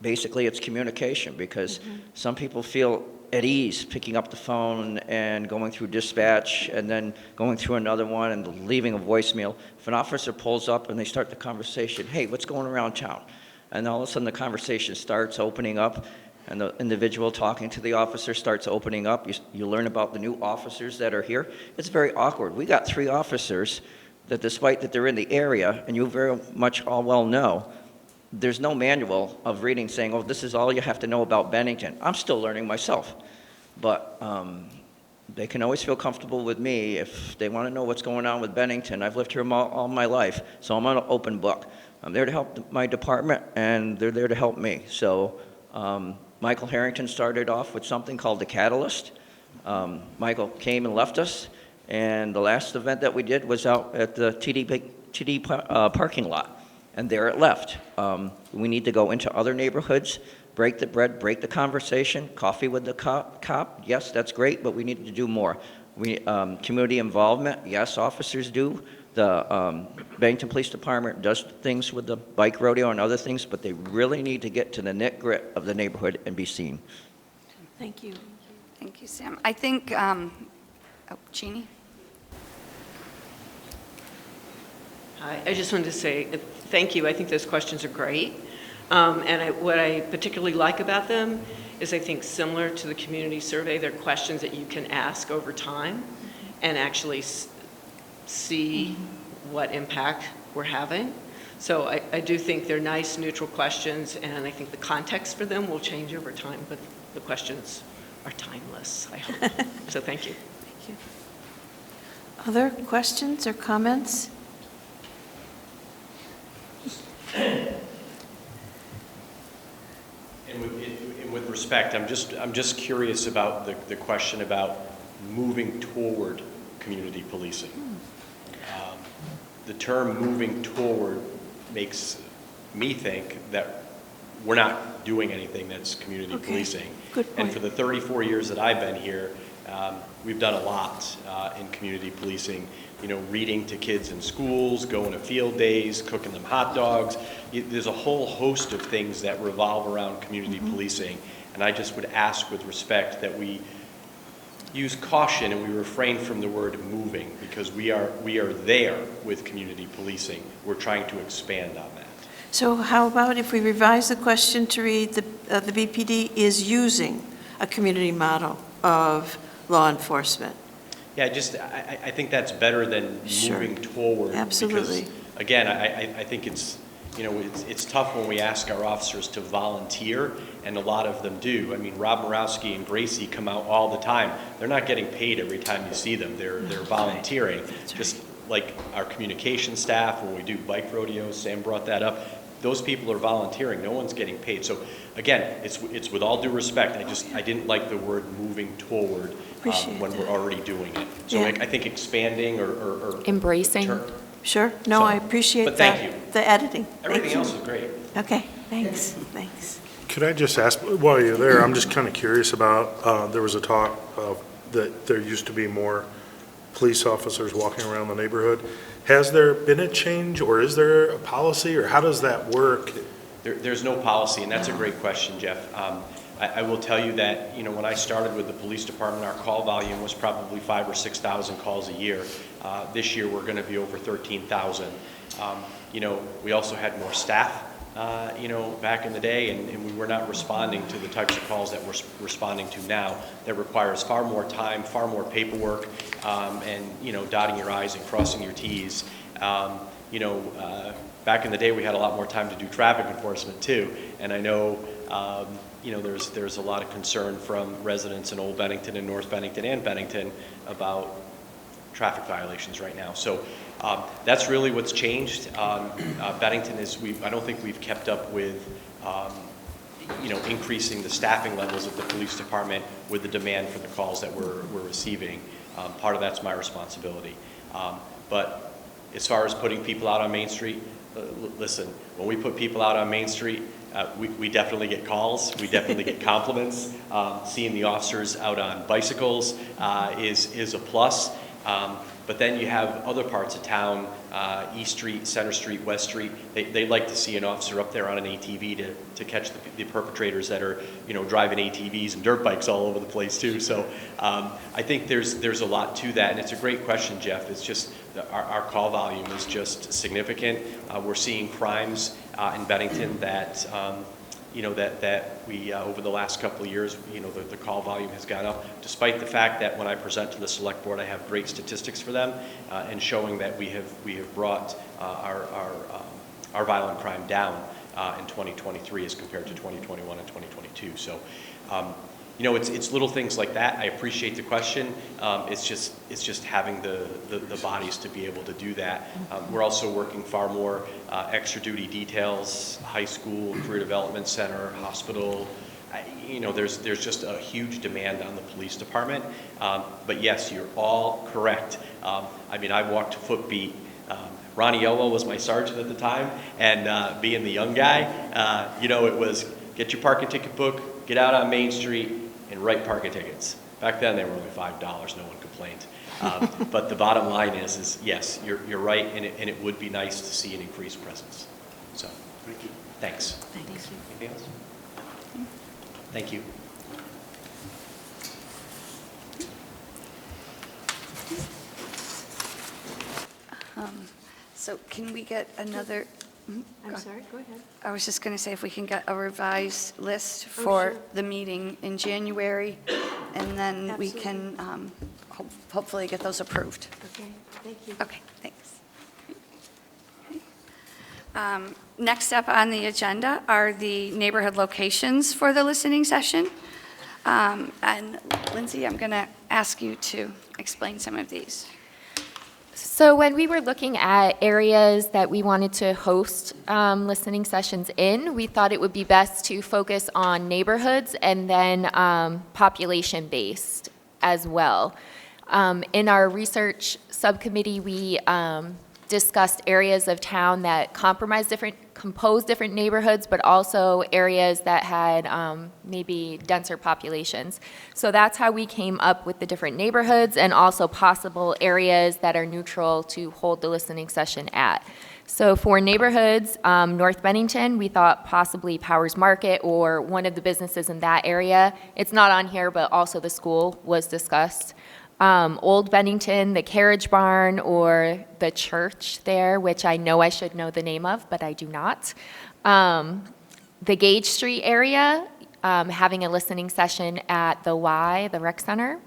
S6: Basically, it's communication, because some people feel at ease picking up the phone and going through dispatch and then going through another one and leaving a voicemail. If an officer pulls up and they start the conversation, hey, what's going around town? And all of a sudden the conversation starts opening up, and the individual talking to the officer starts opening up. You learn about the new officers that are here. It's very awkward. We got 3 officers that, despite that they're in the area, and you very much all well know, there's no manual of reading saying, oh, this is all you have to know about Bennington. I'm still learning myself. But they can always feel comfortable with me if they want to know what's going on with Bennington. I've lived here all my life, so I'm an open book. I'm there to help my department, and they're there to help me. So Michael Harrington started off with something called the Catalyst, Michael came and left us, and the last event that we did was out at the TD parking lot, and there it left. We need to go into other neighborhoods, break the bread, break the conversation, coffee with the cop. Yes, that's great, but we need to do more. Community involvement, yes, officers do. The Bennington Police Department does things with the bike rodeo and other things, but they really need to get to the nit-grit of the neighborhood and be seen.
S3: Thank you.
S1: Thank you, Sam. I think, Jeannie?
S11: Hi, I just wanted to say thank you. I think those questions are great. What I particularly like about them is I think similar to the community survey, they're questions that you can ask over time and actually see what impact we're having. So I do think they're nice, neutral questions, and I think the context for them will change over time, but the questions are timeless, I hope. So thank you.
S3: Thank you. Other questions or comments?
S7: And with respect, I'm just curious about the question about moving toward community policing. The term moving toward makes me think that we're not doing anything that's community policing.
S3: Good point.
S7: And for the 34 years that I've been here, we've done a lot in community policing. You know, reading to kids in schools, going to field days, cooking them hot dogs. There's a whole host of things that revolve around community policing. And I just would ask with respect that we use caution and we refrain from the word moving, because we are there with community policing. We're trying to expand on that.
S3: So how about if we revise the question to read the BPD is using a community model of law enforcement?
S7: Yeah, I think that's better than moving toward.
S3: Absolutely.
S7: Because, again, I think it's, you know, it's tough when we ask our officers to volunteer, and a lot of them do. I mean, Rob Morawski and Gracie come out all the time. They're not getting paid every time you see them. They're volunteering.
S3: That's
S7: Just like our communication staff, when we do bike rodeos, Sam brought that up. Those people are volunteering. No one's getting paid. So again, it's with all due respect. I didn't like the word moving toward when we're already doing it. So
S3: Yeah.
S7: I think expanding or
S2: Embracing.
S3: Sure. No,
S7: So,
S3: I appreciate
S7: but thank you.
S3: the editing.
S7: Everything
S3: Thank you.
S7: else is great.
S3: Okay, thanks, thanks.
S5: Could I just ask, while you're there, I'm just kind of curious about, there was a talk of that there used to be more police officers walking around the neighborhood. Has there been a change, or is there a policy, or how does that work?
S7: There's no policy, and that's a great question, Jeff. I will tell you that, you know, when I started with the police department, our call volume was probably 5,000 or 6,000 calls a year. This year, we're going to be over 13,000. You know, we also had more staff, you know, back in the day, and we were not responding to the types of calls that we're responding to now. That requires far more time, far more paperwork, and, you know, dotting your I's and crossing your T's. You know, back in the day, we had a lot more time to do traffic enforcement too, and I know, you know, there's a lot of concern from residents in Old Bennington and North Bennington and Bennington about traffic violations right now. So that's really what's changed. Bennington I don't think we've kept up with, you know, increasing the staffing levels of the police department with the demand for the calls that we're receiving. Part of that's my responsibility. But as far as putting people out on Main Street, listen, when we put people out on Main Street, we definitely get calls, we definitely get compliments. Seeing the officers out on bicycles is a plus. But then you have other parts of town, East Street, Center Street, West Street. They'd like to see an officer up there on an ATV to catch the perpetrators that are, you know, driving ATVs and dirt bikes all over the place too. So I think there's a lot to that, and it's a great question, Jeff. It's just our call volume is just significant. We're seeing crimes in Bennington that you know, that we, over the last couple of years, you know, the call volume has gone up, despite the fact that when I present to the select board, I have great statistics for them, and showing that we have brought our violent crime down in 2023 as compared to 2021 and 2022. So, you know, it's little things like that. I appreciate the question. It's just having the bodies to be able to do that. We're also working far more extra duty details, high school, career development center, hospital, there's just a huge demand on the police department. But yes, you're all correct. I walked foot beat. Ronnie Yolo was my sergeant at the time, and being the young guy, it was get your parking ticket book, get out on Main Street, and write parking tickets. Back then, they were only $5. No one complained. But the bottom line is yes, you're right, and it would be nice to see an increased presence. So,
S8: Thank you.
S7: thanks.
S2: Thank you.
S7: Anything else? Thank you.
S1: So can we get another,
S11: I'm sorry, go ahead.
S1: I was just going to say if we can get a revised list for
S11: sure.
S1: the meeting in January, and then we
S11: Absolutely.
S1: can hopefully get those approved.
S11: Okay, thank you.
S1: Okay, thanks. Next up on the agenda are the neighborhood locations for the listening session. And Lindsay, I'm going to ask you to explain some of these.
S2: So when we were looking at areas that we wanted to host listening sessions in, we thought it would be best to focus on neighborhoods and then population-based as well. In our research subcommittee, we discussed areas of town that compose different neighborhoods, but also areas that had maybe denser populations. So that's how we came up with the different neighborhoods and also possible areas that are neutral to hold the listening session at. So for neighborhoods, North Bennington, we thought possibly Powers Market or one of the businesses in that area. It's not on here, but also the school was discussed. Old Bennington, the Carriage Barn, or the church there, which I know I should know the name of, but I do not. The Gage Street area, having a listening session at the Y, the rec center.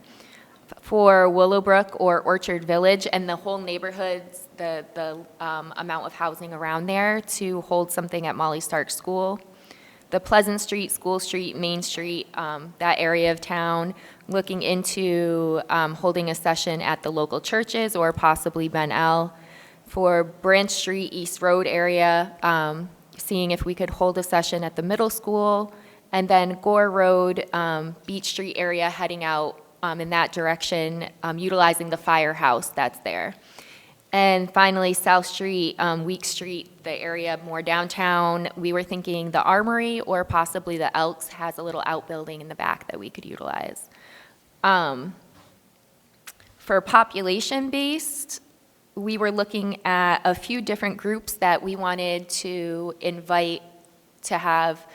S2: For Willowbrook or Orchard Village and the whole neighborhoods, the amount of housing around there to hold something at Molly Stark School. The Pleasant Street, School Street, Main Street, that area of town, looking into holding a session at the local churches or possibly Ben El. For Branch Street, East Road area, seeing if we could hold a session at the middle school. And then Gore Road, Beach Street area, heading out in that direction, utilizing the firehouse that's there. And finally, South Street, Week Street, the area more downtown, we were thinking the Armory or possibly the Elks has a little outbuilding in the back that we could utilize. For population-based, we were looking at a few different groups that we wanted to invite to have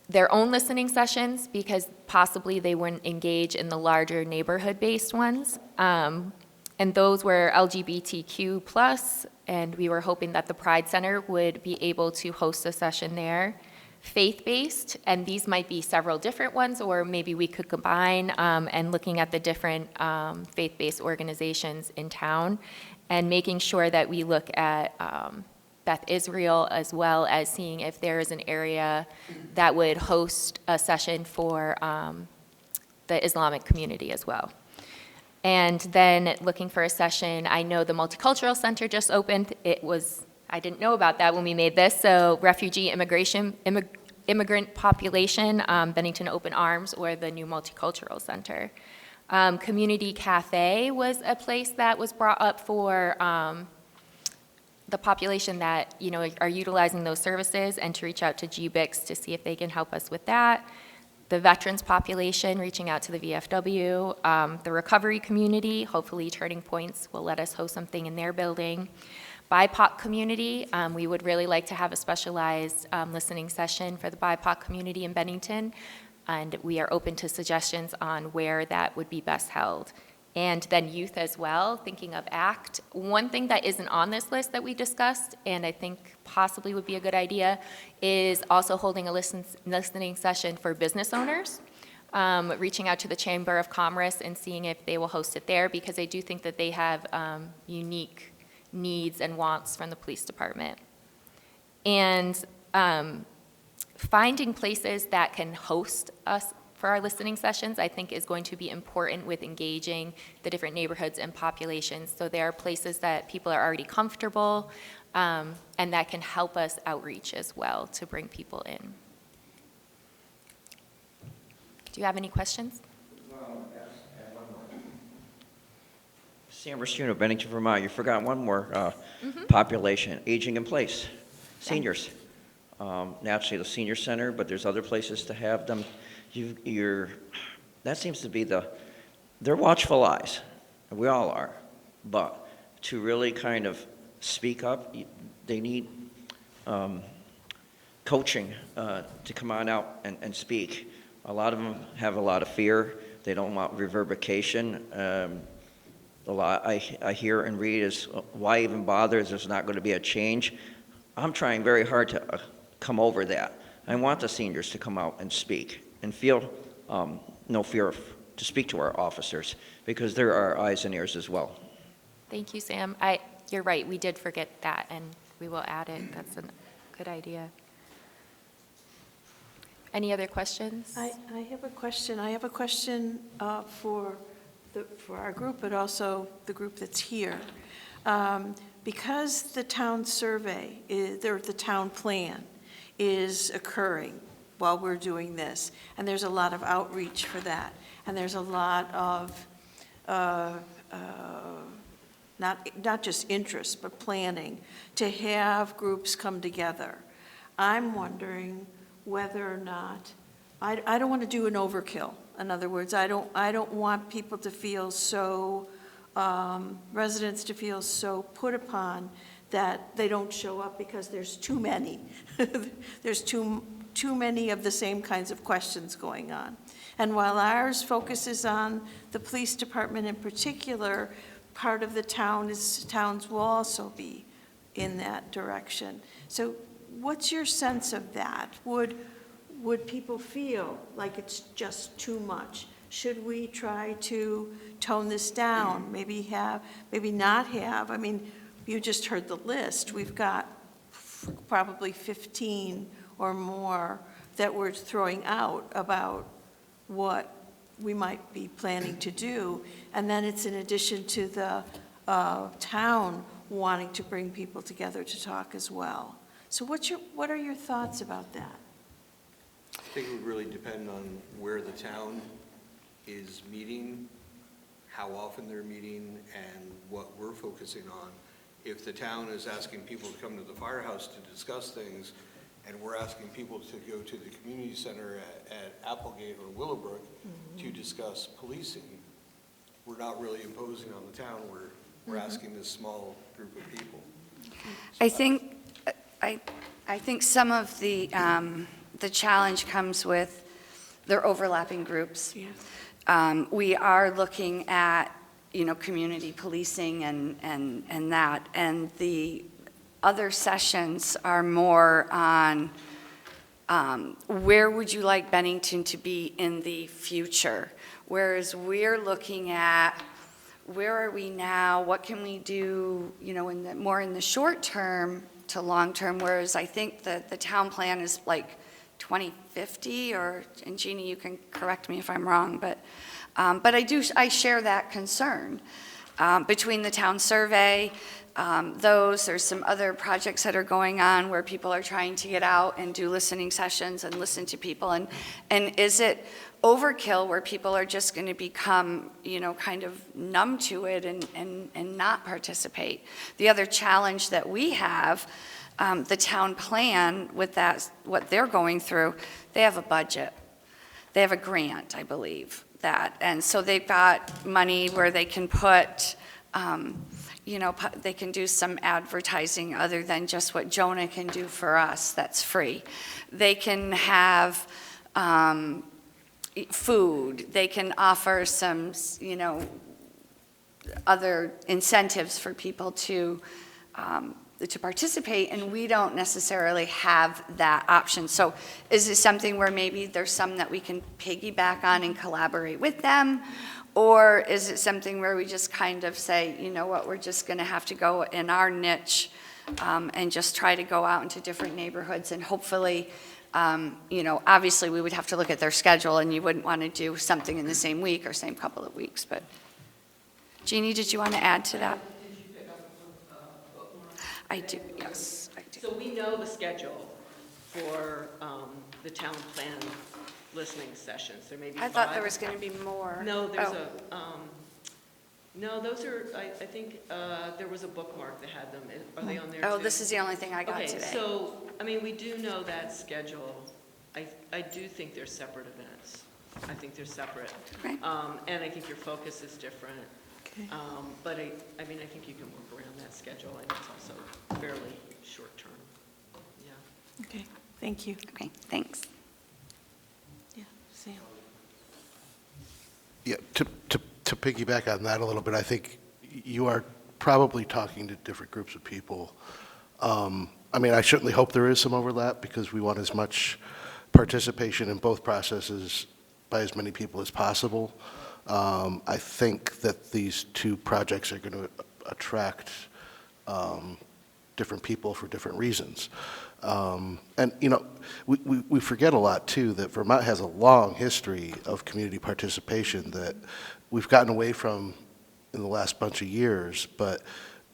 S2: their own listening sessions because possibly they wouldn't engage in the larger neighborhood-based ones. And those were LGBTQ+, and we were hoping that the Pride Center would be able to host a session there. Faith-based, and these might be several different ones, or maybe we could combine, and looking at the different faith-based organizations in town, and making sure that we look at Beth Israel as well as seeing if there is an area that would host a session for the Islamic community as well. And then looking for a session, I know the Multicultural Center just opened. I didn't know about that when we made this, so refugee immigrant population, Bennington Open Arms, or the new Multicultural Center. Community Cafe was a place that was brought up for the population that are utilizing those services, and to reach out to GBICS to see if they can help us with that. The veterans population, reaching out to the VFW, the recovery community, hopefully Turning Points will let us host something in their building. BIPOC community, we would really like to have a specialized listening session for the BIPOC community in Bennington, and we are open to suggestions on where that would be best held. And then youth as well, thinking of ACT. One thing that isn't on this list that we discussed, and I think possibly would be a good idea, is also holding a listening session for business owners, reaching out to the Chamber of Commerce and seeing if they will host it there, because I do think that they have unique needs and wants from the police department. And finding places that can host us for our listening sessions, I think, is going to be important with engaging the different neighborhoods and populations. So there are places that people are already comfortable, and that can help us outreach as well to bring people in. Do you have any questions?
S6: Sam Racino, Bennington, Vermont. You forgot one more population, aging in place, seniors. Naturally, the senior center, but there's other places to have them. That seems to be they're watchful eyes. We all are. But to really kind of speak up, they need coaching to come on out and speak. A lot of them have a lot of fear. They don't want reverberation. A lot I hear and read is, why even bother? There's not going to be a change. I'm trying very hard to come over that. I want the seniors to come out and speak and feel no fear to speak to our officers, because they're our eyes and ears as well.
S2: Thank you, Sam. You're right, we did forget that, and we will add it. That's a good idea. Any other questions?
S3: I have a question. I have a question for our group, but also the group that's here. Because the town survey, the town plan is occurring while we're doing this, and there's a lot of outreach for that, and there's a lot of not just interest, but planning to have groups come together. I'm wondering whether or not, I don't want to do an overkill. In other words, I don't want people to feel so, residents to feel so put upon that they don't show up because there's too many. There's too many of the same kinds of questions going on. And while ours focuses on the police department in particular, part of the towns will also be in that direction. So what's your sense of that? Would people feel like it's just too much? Should we try to tone this down? Maybe not have. I mean, you just heard the list. We've got probably 15 or more that we're throwing out about what we might be planning to do. And then it's in addition to the town wanting to bring people together to talk as well. So what are your thoughts about that?
S4: I think it would really depend on where the town is meeting, how often they're meeting, and what we're focusing on. If the town is asking people to come to the firehouse to discuss things, and we're asking people to go to the community center at Applegate or Willowbrook to discuss policing, we're not really imposing on the town. We're asking this small group of people.
S1: I think some of the challenge comes with their overlapping groups.
S3: Yeah.
S1: We are looking at, community policing and that, and the other sessions are more on where would you like Bennington to be in the future, whereas we're looking at where are we now, what can we do, more in the short term to long term, whereas I think that the town plan is like 2050, and Jeannie, you can correct me if I'm wrong, but I share that concern. Between the town survey, there's some other projects that are going on where people are trying to get out and do listening sessions and listen to people, and is it overkill where people are just going to become, kind of numb to it and not participate? The other challenge that we have, the town plan with that, what they're going through, they have a budget. They have a grant, I believe, and so they've got money where they can put, they can do some advertising other than just what Jonah can do for us that's free. They can have food. They can offer some, other incentives for people to participate, and we don't necessarily have that option. So is it something where maybe there's some that we can piggyback on and collaborate with them? Or is it something where we just kind of say, you know what, we're just going to have to go in our niche and just try to go out into different neighborhoods, and hopefully, obviously we would have to look at their schedule, and you wouldn't want to do something in the same week or same couple of weeks. But Jeannie, did you want to add to that?
S11: Did you pick up a bookmark?
S1: I do, yes, I do.
S11: So we know the schedule for the town plan listening sessions. There may be
S1: I thought there
S11: five.
S1: was going to be more.
S11: No, there's
S1: Oh.
S11: no, those are, I think, there was a bookmark that had them. Are they on there
S1: Oh,
S11: too?
S1: this is the only thing I got today.
S11: Okay, so, I mean, we do know that schedule. I do think they're separate events. I think they're separate.
S1: Okay.
S11: And I think your focus is different.
S3: Okay.
S11: But I mean, I think you can work around that schedule, and it's also fairly short-term. Yeah.
S3: Okay, thank you.
S1: Okay, thanks.
S3: Yeah, Sam.
S12: Yeah, to piggyback on that a little bit, I think you are probably talking to different groups of people. I mean, I certainly hope there is some overlap because we want as much participation in both processes by as many people as possible. I think that these two projects are going to attract different people for different reasons. And, you know, we forget a lot, too, that Vermont has a long history of community participation that we've gotten away from in the last bunch of years, but,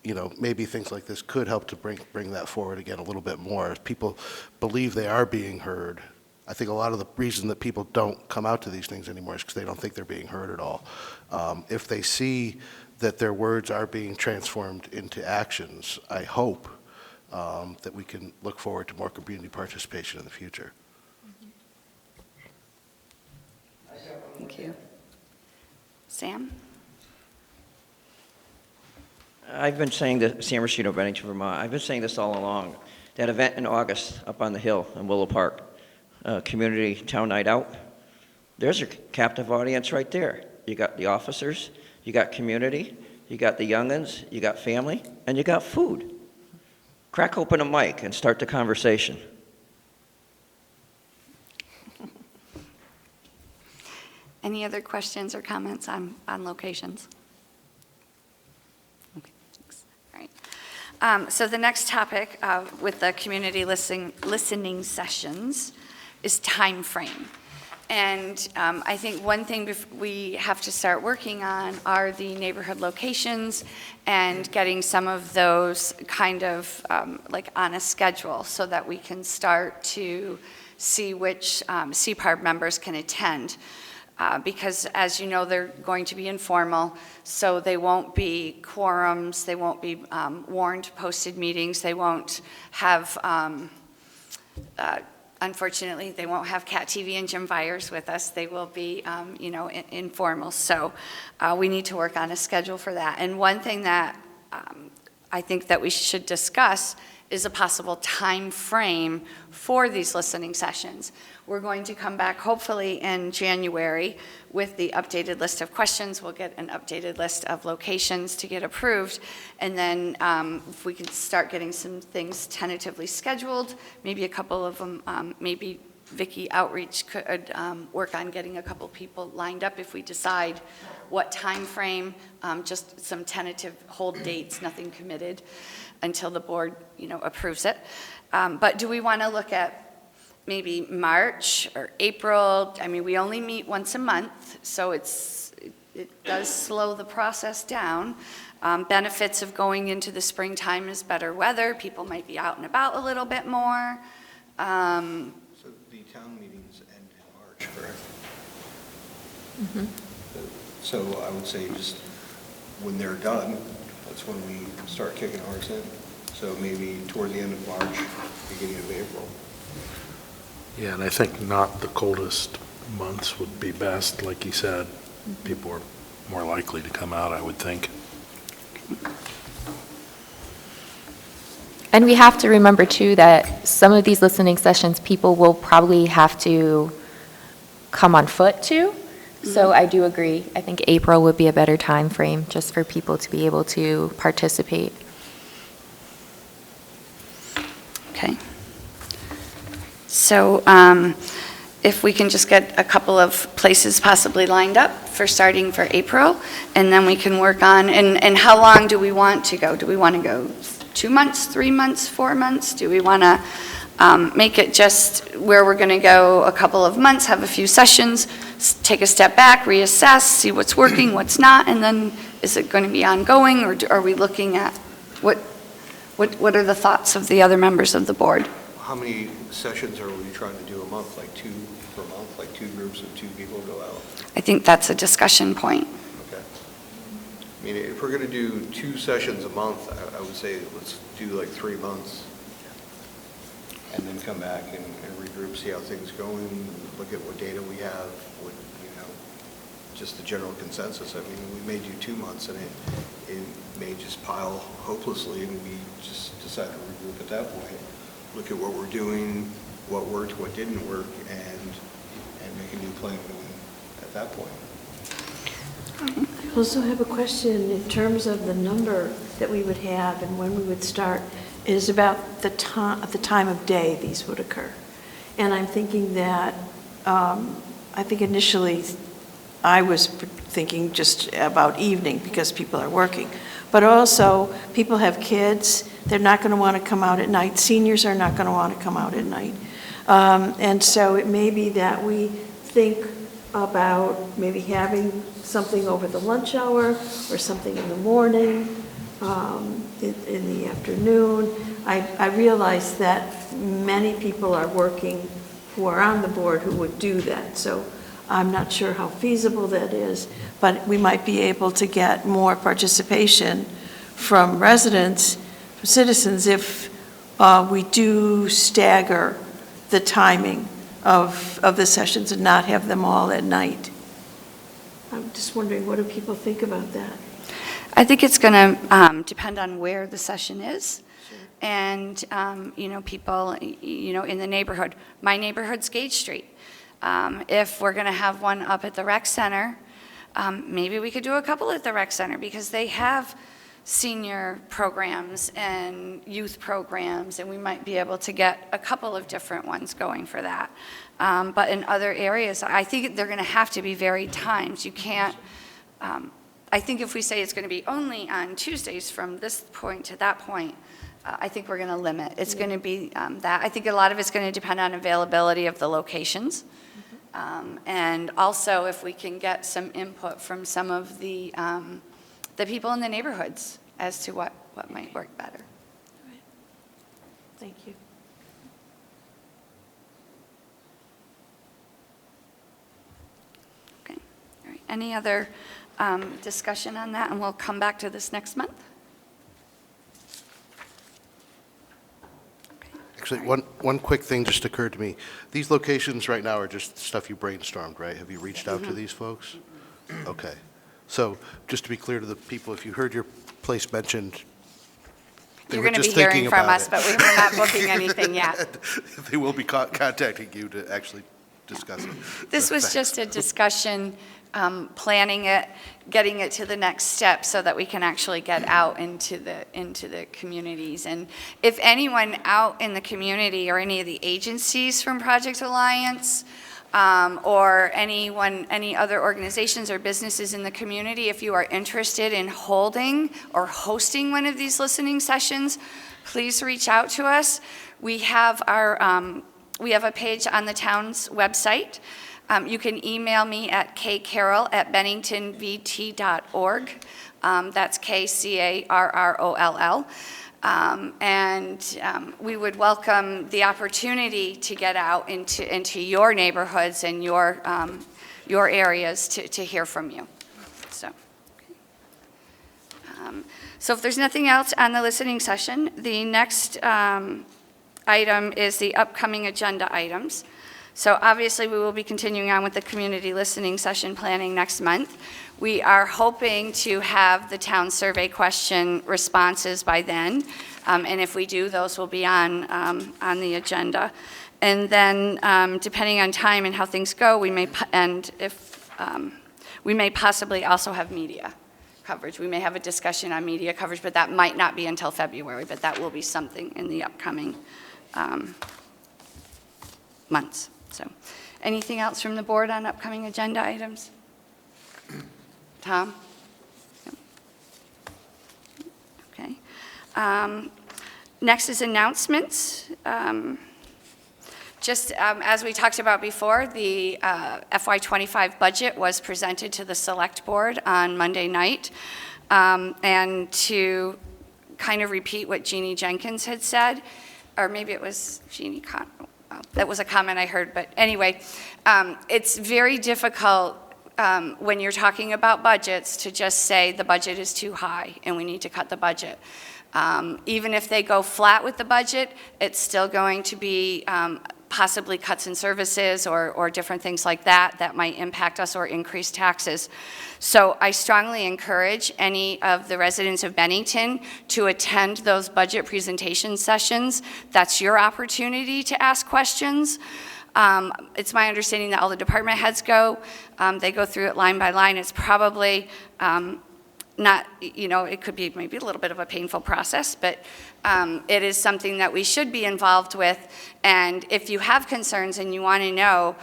S12: you know, maybe things like this could help to bring that forward again a little bit more. If people believe they are being heard, I think a lot of the reason that people don't come out to these things anymore is because they don't think they're being heard at all. If they see that their words are being transformed into actions, I hope that we can look forward to more community participation in the future.
S1: Thank you. Sam?
S6: I've been saying this, Sam Rashid of Bennington, Vermont, I've been saying this all along. That event in August up on the hill in Willow Park, community town night out, there's your captive audience right there. You got the officers, you got community, you got the young'uns, you got family, and you got food. Crack open a mic and start the conversation.
S1: Any other questions or comments on locations? Okay, thanks. All right. So the next topic with the community listening sessions is time frame. And I think one thing we have to start working on are the neighborhood locations and getting some of those kind of like on a schedule so that we can start to see which CPARB members can attend. Because as you know, they're going to be informal, so they won't be quorums, they won't be warned, posted meetings, they won't have unfortunately, they won't have Cat TV and Jim Vyers with us. They will be, you know, informal. So we need to work on a schedule for that. And one thing that I think that we should discuss is a possible time frame for these listening sessions. We're going to come back hopefully in January with the updated list of questions. We'll get an updated list of locations to get approved. And then if we can start getting some things tentatively scheduled, maybe a couple of them, maybe Vicky Outreach could work on getting a couple people lined up if we decide what time frame, just some tentative hold dates, nothing committed until the board, you know, approves it. But do we want to look at maybe March or April? I mean, we only meet once a month, so it does slow the process down. Benefits of going into the springtime is better weather. People might be out and about a little bit more.
S4: So the town meetings end in March, correct?
S2: Mm-hmm.
S4: So I would say just when they're done, that's when we start kicking ours in. So maybe toward the end of March, beginning of April.
S5: Yeah, and I think not the coldest months would be best, like you said. People are more likely to come out, I would think.
S2: And we have to remember, too, that some of these listening sessions, people will probably have to come on foot to. So I do agree. I think April would be a better time frame just for people to be able to participate.
S1: Okay. So if we can just get a couple of places possibly lined up for starting for April, and then we can work on, and how long do we want to go? Do we want to go 2 months, 3 months, 4 months? Do we want to make it just where we're going to go a couple of months, have a few sessions, take a step back, reassess, see what's working, what's not, and then is it going to be ongoing, or are we looking at what are the thoughts of the other members of the board?
S4: how many sessions are we trying to do a month? Like 2 per month, like 2 groups of 2 people go out?
S1: I think that's a discussion point.
S4: Okay. I mean, if we're going to do 2 sessions a month, I would say let's do like 3 months. And then come back and regroup, see how things are going, look at what data we have, what, just the general consensus. I mean, we may do 2 months and it may just pile hopelessly and we just decide to regroup at that point. Look at what we're doing, what worked, what didn't work, and make a new plan at that point.
S3: I also have a question in terms of the number that we would have and when we would start. Is about the time of day these would occur. And I'm thinking that, I think initially I was thinking just about evening because people are working. But also, people have kids, they're not going to want to come out at night. Seniors are not going to want to come out at night. And so it may be that we think about maybe having something over the lunch hour or something in the morning. In the afternoon. I realize that many people are working who are on the board who would do that. So I'm not sure how feasible that is, but we might be able to get more participation from residents, from citizens, if we do stagger the timing of the sessions and not have them all at night. I'm just wondering, what do people think about that?
S1: I think it's going to depend on where the session is. Sure. And, people, in the neighborhood. My neighborhood's Gage Street. If we're going to have one up at the rec center, maybe we could do a couple at the rec center because they have senior programs and youth programs, and we might be able to get a couple of different ones going for that. But in other areas, I think they're going to have to be varied times. You can't... I think if we say it's going to be only on Tuesdays from this point to that point, I think we're going to limit. It's going to be that. I think a lot of it's going to depend on availability of the locations. And also if we can get some input from some of the people in the neighborhoods as to what might work better.
S3: All right. Thank you.
S1: Okay. All right. Any other discussion on that, and we'll come back to this next month. Okay.
S12: Actually, one quick thing just occurred to me. These locations right now are just stuff you brainstormed, right? Have you reached out to these folks? Okay. So just to be clear to the people, if you heard your place mentioned, they
S1: You're
S12: were
S1: going to
S12: just
S1: be hearing
S12: thinking
S1: from
S12: about
S1: us,
S12: it.
S1: but we're not booking anything yet.
S12: They will be contacting you to actually discuss it.
S1: This was just a discussion, planning it, getting it to the next step so that we can actually get out into the communities. And if anyone out in the community or any of the agencies from Project Alliance or any other organizations or businesses in the community, if you are interested in holding or hosting one of these listening sessions, please reach out to us. We have we have a page on the town's website. You can email me at kcarroll@benningtonvt.org. That's KCARROLL. And we would welcome the opportunity to get out into your neighborhoods and your areas to hear from you. So if there's nothing else on the listening session, the next item is the upcoming agenda items. So obviously, we will be continuing on with the community listening session planning next month. We are hoping to have the town survey question responses by then. And if we do, those will be on the agenda. And then, depending on time and how things go, we may possibly also have media coverage. We may have a discussion on media coverage, but that might not be until February, but that will be something in the upcoming months. So, anything else from the board on upcoming agenda items? Tom? Okay. Next is announcements. Just as we talked about before, the FY25 budget was presented to the select board on Monday night. And to kind of repeat what Jeannie Jenkins had said, or maybe it was Jeannie that was a comment I heard, but anyway, it's very difficult when you're talking about budgets to just say the budget is too high and we need to cut the budget. Even if they go flat with the budget, it's still going to be possibly cuts in services or different things like that that might impact us or increase taxes. So I strongly encourage any of the residents of Bennington to attend those budget presentation sessions. That's your opportunity to ask questions. It's my understanding that all the department heads go. They go through it line by line. It's probably not, it could be maybe a little bit of a painful process, but it is something that we should be involved with. And if you have concerns and you want to know,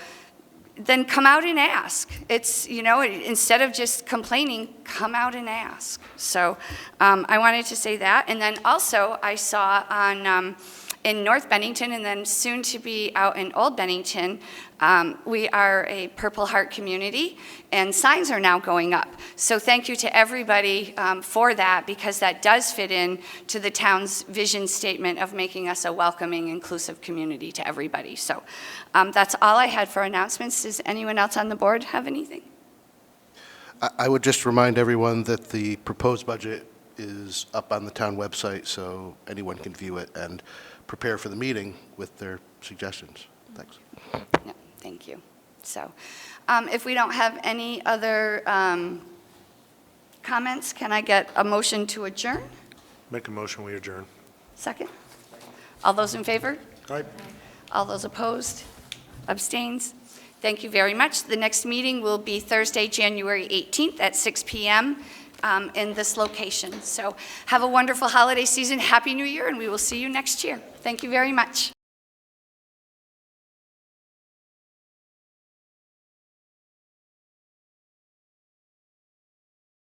S1: then come out and ask. It's, instead of just complaining, come out and ask. So I wanted to say that. And then also I saw on in North Bennington and then soon to be out in Old Bennington, we are a Purple Heart community and signs are now going up. So thank you to everybody for that, because that does fit in to the town's vision statement of making us a welcoming, inclusive community to everybody. So that's all I had for announcements. Does anyone else on the board have anything?
S12: I would just remind everyone that the proposed budget is up on the town website, so anyone can view it and prepare for the meeting with their suggestions. Thanks.
S1: No, thank you. So if we don't have any other comments, can I get a motion to adjourn?
S5: Make a motion, we adjourn.
S1: Second? All those in favor?
S5: Aye.
S1: All those opposed? Abstains? Thank you very much. The next meeting will be Thursday, January 18th at 6 p.m. In this location. So have a wonderful holiday season. Happy New Year, and we will see you next year. Thank you very much.